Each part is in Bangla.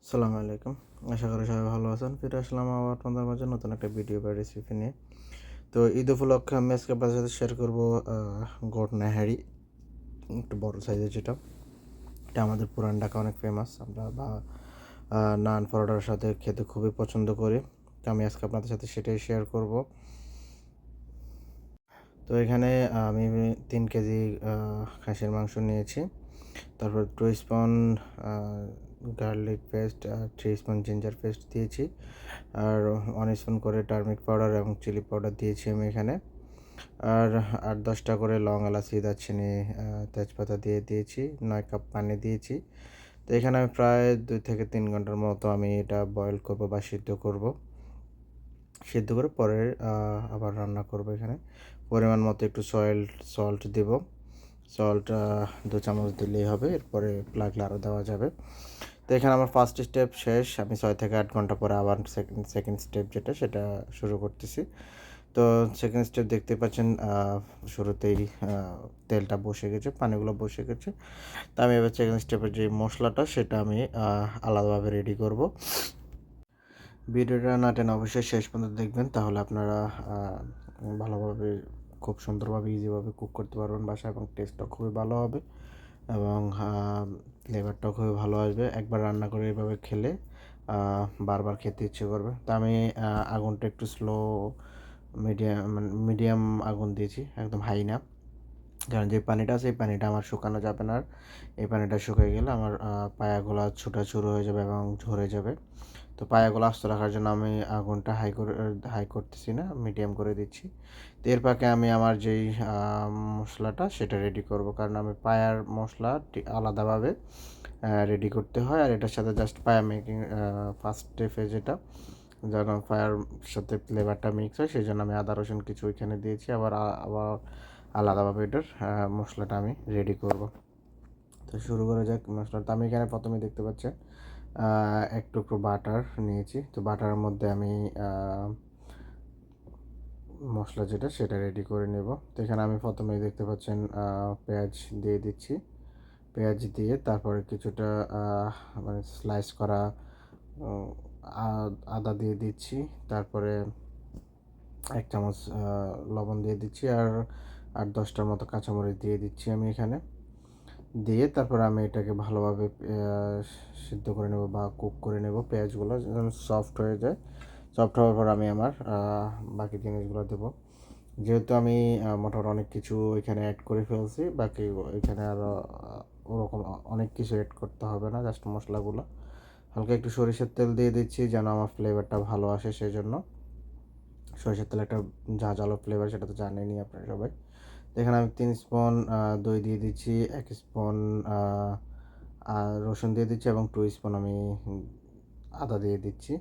আসসালামু আলাইকুম। আশা করি সবাই ভালো আছেন। ফিরে আসলাম আবার আপনাদের মাঝে নতুন একটা ভিডিও বা রেসিপি নিয়ে। তো ঈদ উপলক্ষে আমি আজকে আপনাদের সাথে শেয়ার করব গোট নেহারি, একটু বড় সাইজের যেটা। এটা আমাদের পুরান ঢাকা অনেক ফেমাস। আমরা নান পরোটার সাথে খেতে খুবই পছন্দ করি। তো আমি আজকে আপনাদের সাথে সেটাই শেয়ার করব। তো এখানে আমি 3 কেজি খাসির মাংস নিয়েছি। তারপর 2 স্পুন গার্লিক পেস্ট আর 3 স্পুন জিঞ্জার পেস্ট দিয়েছি। আর 1 স্পুন করে টার্মেরিক পাউডার এবং চিলি পাউডার দিয়েছি আমি এখানে। আর 8-10টা করে লং, এলাচি, দারচিনি, তেজপাতা দিয়ে দিয়েছি। 9 কাপ পানি দিয়েছি। তো এখানে আমি প্রায় 2 থেকে 3 ঘন্টার মতো আমি এটা বয়েল করব বা সিদ্ধ করব। সিদ্ধ করে পরে আবার রান্না করব এখানে। পরিমাণ মতো একটু সল্ট দেব। সল্ট 2 চামচ দিলেই হবে। এরপরে লাগলে আরও দেওয়া যাবে। তো এখানে আমার ফার্স্ট স্টেপ শেষ। আমি 6 থেকে 8 ঘন্টা পরে আবার সেকেন্ড স্টেপ যেটা সেটা শুরু করতেছি। তো সেকেন্ড স্টেপ দেখতে পাচ্ছেন, শুরুতেই তেলটা বসে গেছে, পানিগুলো বসে গেছে। তো আমি এবার সেকেন্ড স্টেপের যে মশলাটা সেটা আমি আলাদাভাবে রেডি করব। ভিডিওটা না টেনে অবশ্যই শেষ পর্যন্ত দেখবেন, তাহলে আপনারা ভালোভাবে, খুব সুন্দরভাবে, ইজিভাবে কুক করতে পারবেন বাসায় এবং টেস্টটাও খুবই ভালো হবে এবং ফ্লেভারটাও খুবই ভালো আসবে। একবার রান্না করে এভাবে খেলে বারবার খেতে ইচ্ছে করবে। তো আমি আগুনটা একটু স্লো, মিডিয়াম আগুন দিয়েছি, একদম হাই না। কারণ যে পানিটা আছে এই পানিটা আমার শুকানো যাবে না। আর এই পানিটা শুকিয়ে গেলে আমার পায়াগুলো ছোটা শুরু হয়ে যাবে এবং ঝরে যাবে। তো পায়াগুলো আস্ত রাখার জন্য আমি আগুনটা হাই করতেছি না, মিডিয়াম করে দিচ্ছি। তো এর ফাঁকে আমি আমার যেই মশলাটা সেটা রেডি করব, কারণ আমি পায়ার মশলা আলাদাভাবে রেডি করতে হয়। আর এটার সাথে জাস্ট পায়া মেকিং ফার্স্ট স্টেপে যেটা, যখন পায়ার সাথে ফ্লেভারটা মিক্স হয় সেই জন্য আমি আদা রসুন কিছু ওইখানে দিয়েছি। আবার আলাদাভাবে এটার মশলাটা আমি রেডি করব। তো শুরু করা যাক মশলাটা। আমি এখানে প্রথমে দেখতে পাচ্ছেন এক টুকরো বাটার নিয়েছি। তো বাটারের মধ্যে আমি মশলা যেটা সেটা রেডি করে নেব। তো এখানে আমি প্রথমেই দেখতে পাচ্ছেন পেঁয়াজ দিয়ে দিচ্ছি। পেঁয়াজ দিয়ে তারপরে কিছুটা মানে স্লাইস করা আদা দিয়ে দিচ্ছি। তারপরে 1 চামচ লবণ দিয়ে দিচ্ছি। আর 8-10টার মতো কাঁচামরিচ দিয়ে দিচ্ছি আমি এখানে। দিয়ে তারপর আমি এটাকে ভালোভাবে সিদ্ধ করে নেব বা কুক করে নেব, পেঁয়াজগুলো যেন সফট হয়ে যায়। সফট হওয়ার পর আমি আমার বাকি জিনিসগুলো দেবো। যেহেতু আমি মোটামুটি অনেক কিছু এখানে অ্যাড করে ফেলছি, বাকি এখানে আরও ওরকম অনেক কিছু অ্যাড করতে হবে না, জাস্ট মশলাগুলো। হালকা একটু সরিষার তেল দিয়ে দিচ্ছি যেন আমার ফ্লেভারটা ভালো আসে, সেই জন্য। সরিষার তেল একটা ঝাঁঝালো ফ্লেভার, সেটা তো জানেনই আপনারা সবাই। এখানে আমি 3 স্পুন দই দিয়ে দিচ্ছি, 1 স্পুন রসুন দিয়ে দিচ্ছি এবং 2 স্পুন আমি আদা দিয়ে দিচ্ছি।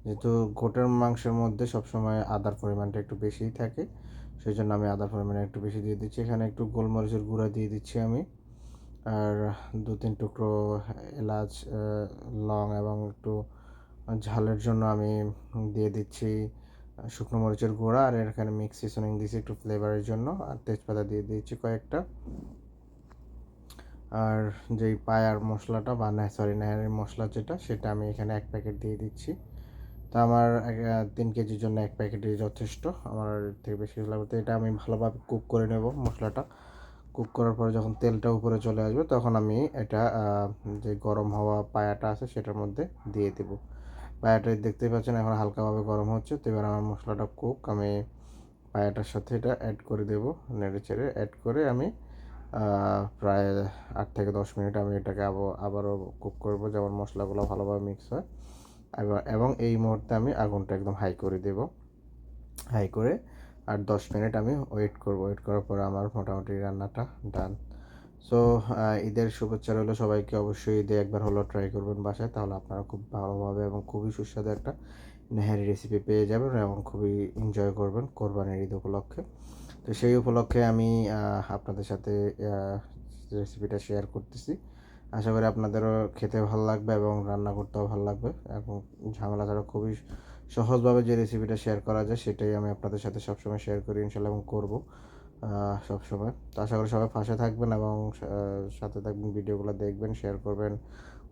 যেহেতু গোটের মাংসের মধ্যে সবসময় আদার পরিমাণটা একটু বেশিই থাকে, সেই জন্য আমি আদার পরিমাণটা একটু বেশি দিয়ে দিচ্ছি। এখানে একটু গোলমরিচের গুঁড়া দিয়ে দিচ্ছি আমি। আর 2-3 টুকরো এলাচ, লং এবং একটু ঝালের জন্য আমি দিয়ে দিচ্ছি শুকনো মরিচের গুঁড়া। আর এখানে মিক্স সিজনিং দিয়েছি একটু ফ্লেভারের জন্য। আর তেজপাতা দিয়ে দিয়েছি কয়েকটা। আর যেই পায়ার মশলাটা বা নেহারি মশলা যেটা, সেটা আমি এখানে 1 প্যাকেট দিয়ে দিচ্ছি। তো আমার 3 কেজির জন্য 1 প্যাকেটই যথেষ্ট, আমার এর থেকে বেশি লাগবে। তো এটা আমি ভালোভাবে কুক করে নেব মশলাটা। কুক করার পরে যখন তেলটা উপরে চলে আসবে তখন আমি এটা যে গরম হওয়া পায়াটা আছে সেটার মধ্যে দিয়ে দেব। পায়াটা দেখতেই পাচ্ছেন এখন হালকাভাবে গরম হচ্ছে। তো এবার আমার মশলাটা কুক, আমি পায়াটার সাথে এটা অ্যাড করে দেব। নেড়ে চেড়ে অ্যাড করে আমি প্রায় 8 থেকে 10 মিনিট আমি এটাকে আবারও কুক করব, যেমন মশলাগুলো ভালোভাবে মিক্স হয়। এবং এই মুহূর্তে আমি আগুনটা একদম হাই করে দেব। হাই করে 8-10 মিনিট আমি ওয়েট করব। ওয়েট করার পরে আমার মোটামুটি রান্নাটা ডান। সো ঈদের শুভেচ্ছা রইলো সবাইকে। অবশ্যই ঈদে একবার হলেও ট্রাই করবেন বাসায়, তাহলে আপনারা খুব ভালোভাবে এবং খুবই সুস্বাদু একটা নেহারি রেসিপি পেয়ে যাবেন এবং খুবই এনজয় করবেন কোরবানির ঈদ উপলক্ষে। তো সেই উপলক্ষে আমি আপনাদের সাথে রেসিপিটা শেয়ার করতেছি। আশা করি আপনাদেরও খেতে ভালো লাগবে এবং রান্না করতেও ভালো লাগবে এবং ঝামেলা ছাড়া খুবই সহজভাবে যে রেসিপিটা শেয়ার করা যায় সেটাই আমি আপনাদের সাথে সবসময় শেয়ার করি ইনশাল্লাহ, এবং করবো সবসময়। তো আশা করি সবাই পাশে থাকবেন এবং সাথে থাকবেন, ভিডিওগুলো দেখবেন, শেয়ার করবেন,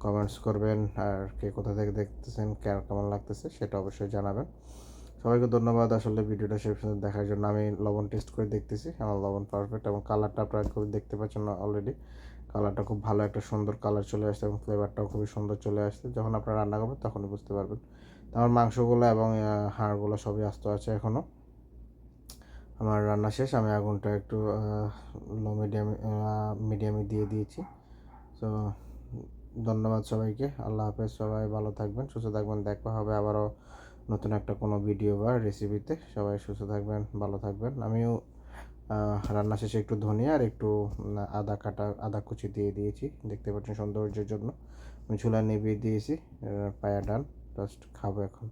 কমেন্টস করবেন, আর কে কোথা থেকে দেখতেছেন, কেমন লাগতেছে সেটা অবশ্যই জানাবেন। সবাইকে ধন্যবাদ আসলে ভিডিওটা শেষ পর্যন্ত দেখার জন্য। আমি লবণ টেস্ট করে দেখতেছি, আমার লবণ পারফেক্ট, এবং কালারটা আপনারা খুব দেখতে পাচ্ছেন অলরেডি। কালারটা খুব ভালো একটা সুন্দর কালার চলে আসছে এবং ফ্লেভারটাও খুবই সুন্দর চলে আসছে। যখন আপনারা রান্না করবেন তখনই বুঝতে পারবেন। আমার মাংসগুলো এবং হাড়গুলো সবই আস্ত আছে এখনও। আমার রান্না শেষ, আমি আগুনটা একটু লো মিডিয়ামে দিয়ে দিয়েছি। তো ধন্যবাদ সবাইকে, আল্লাহ হাফেজ, সবাই ভালো থাকবেন, সুস্থ থাকবেন, দেখা হবে আবারও নতুন একটা কোনো ভিডিও বা রেসিপিতে। সবাই সুস্থ থাকবেন, ভালো থাকবেন। আমিও রান্না শেষে একটু ধনিয়া আর একটু আদা কুচি দিয়ে দিয়েছি, দেখতে পাচ্ছেন সৌন্দর্যের জন্য। আমি চুলা নিভিয়ে দিয়েছি, পায়া ডান, জাস্ট খাবো এখন।